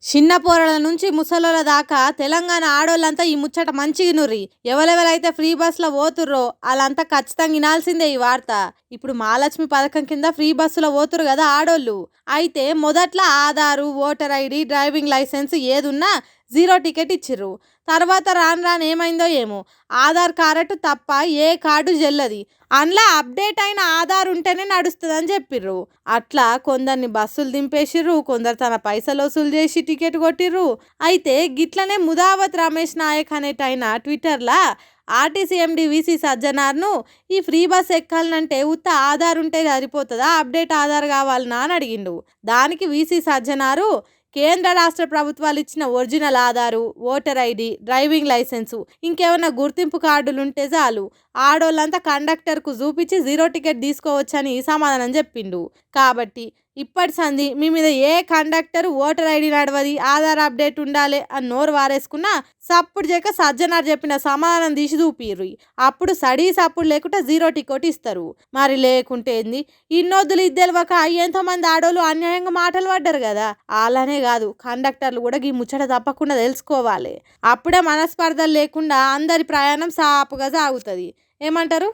చిన్న పోరల నుంచి ముసలోళ్ళ దాకా తెలంగాణ ఆడోళ్ళంతా ఈ ముచ్చట మంచిగినుర్రి. ఎవరెవరైతే ఫ్రీ బస్సులో పోతుర్రో వాళ్ళంతా ఖచ్చితంగా వినాల్సిందే ఈ వార్త. ఇప్పుడు మహాలక్ష్మి పథకం కింద ఫ్రీ బస్సులో పోతురు కదా ఆడోళ్ళు. అయితే మొదట్లో Aadhaar, voter ID, driving license ఏదున్నా జీరో టికెట్ ఇచ్చిర్రు. తర్వాత రాను రాను ఏమైందో ఏమో ఆధార్ కార్డు తప్ప ఏ కార్డు చెల్లది. అందులో అప్డేట్ అయిన ఆధార్ ఉంటేనే నడుస్తుందని చెప్పిర్రు. అట్లా కొందరిని బస్సులు దింపేసిర్రు, కొందరు తన పైసలు వసూలు చేసి టికెట్ కొట్టిర్రు. అయితే గిట్లనే ముదావత్ రమేష్ నాయక్ అనేటైన ట్విట్టర్లా ఆర్టీసీ ఎండి వీసీ సజ్జనార్ను ఈ ఫ్రీ బస్ ఎక్కాలంటే ఉత్త ఆధార్ ఉంటే సరిపోతుందా, అప్డేట్ ఆధార్ కావాలనా అని అడిగిండు. దానికి వీసీ సజ్జనారు కేంద్ర రాష్ట్ర ప్రభుత్వాలు ఇచ్చిన original Aadhaar, voter ID, driving licence, ఇంకేమైనా గుర్తింపు కార్డులు ఉంటే చాలు ఆడోళ్ళంతా కండక్టర్కు చూపించి జీరో టికెట్ తీసుకోవచ్చని సమాధానం చెప్పిండు. కాబట్టి ఇప్పటి సంది మీ మీద ఏ కండక్టర్ ఓటర్ ఐడి నడవది, ఆధార్ అప్డేట్ ఉండాలి అని నోరు వారేసుకున్నా సప్పుడు చేయక సజ్జనార్ చెప్పిన సమాధానం తీసి చూపిర్రు. అప్పుడు సడీ సప్పుడు లేకుండా జీరో టికెట్ ఇస్తారు. మరి లేకుంటే ఏంది? ఇన్నొద్దులు ఇద్దెలవక ఎంతోమంది ఆడోళ్ళు అన్యాయంగా మాటలు పడ్డారు కదా. అలానే కాదు, కండక్టర్లు కూడా ఈ ముచ్చట తప్పకుండా తెలుసుకోవాలి. అప్పుడే మనస్పర్ధలు లేకుండా అందరి ప్రయాణం సాపుగా సాగుతుంది. ఏమంటారు?